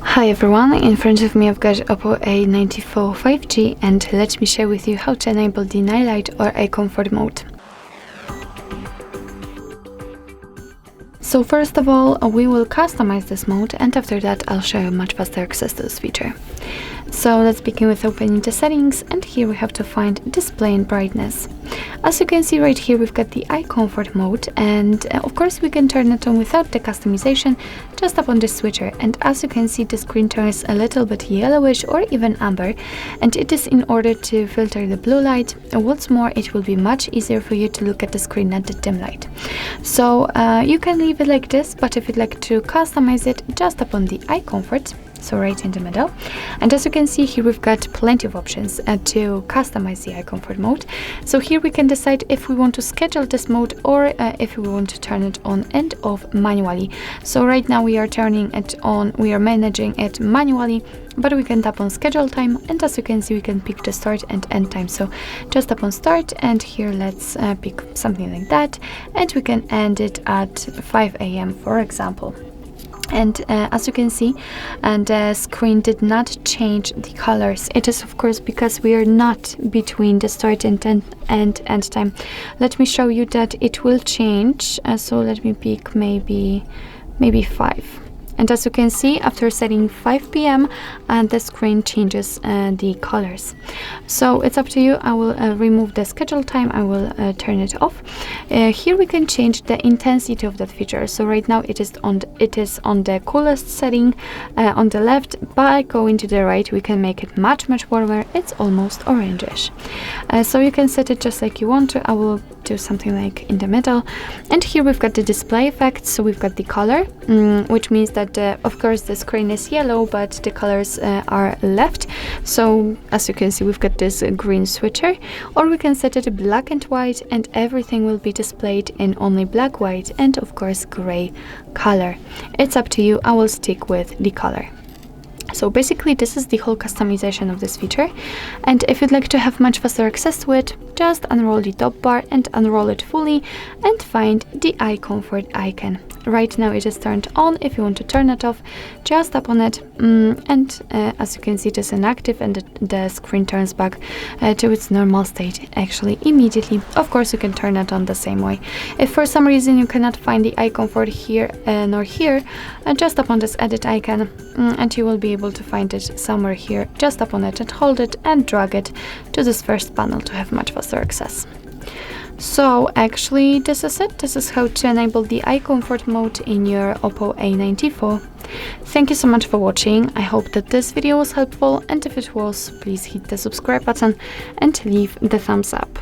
Hi everyone, in front of me I've got OPPO A94 5G and let me share with you how to enable the night light or eye comfort mode. So first of all, we will customize this mode, and after that I'll show you much faster access to this feature. So let's begin with opening the settings, and here we have to find display and brightness. As you can see right here, we've got the eye comfort mode, and of course we can turn it on without the customization, just upon this switcher. And as you can see, the screen turns a little bit yellowish or even amber, and it is in order to filter the blue light. What's more, it will be much easier for you to look at the screen at the dim light. So you can leave it like this, but if you'd like to customize it, just upon the eye comfort, so right in the middle. And as you can see here, we've got plenty of options to customize the eye comfort mode. So here we can decide if we want to schedule this mode or if we want to turn it on and off manually. So right now we are turning it on, we are managing it manually, but we can tap on schedule time, and as you can see, we can pick the start and end time. So just tap on start, and here let's pick something like that, and we can end it at 5 a.m. for example. And as you can see, the screen did not change the colors. It is of course because we are not between the start and end time. Let me show you that it will change. So let me pick maybe 5. And as you can see, after setting 5 p.m. the screen changes the colors. So it's up to you. I will remove the schedule time. I will turn it off. Here we can change the intensity of that feature. So right now it is on the coolest setting on the left. By going to the right, we can make it much warmer. It's almost orangish. So you can set it just like you want to. I will do something like in the middle. And here we've got the display effect. So we've got the color, which means that of course the screen is yellow, but the colors are left. So as you can see, we've got this green switcher, or we can set it black and white, and everything will be displayed in only black, white, and of course gray color. It's up to you. I will stick with the color. So basically this is the whole customization of this feature, and if you'd like to have much faster access to it, just unroll the top bar and unroll it fully and find the eye comfort icon. Right now it is turned on. If you want to turn it off, just tap on it, and as you can see, it is inactive, and the screen turns back to its normal state actually immediately. Of course you can turn it on the same way. If for some reason you cannot find the eye comfort here nor here, just tap on this edit icon, and you will be able to find it somewhere here. Just tap on it and hold it and drag it to this first panel to have much faster access. So actually this is it. This is how to enable the eye comfort mode in your OPPO A94. Thank you so much for watching. I hope that this video was helpful, and if it was, please hit the subscribe button and leave the thumbs up.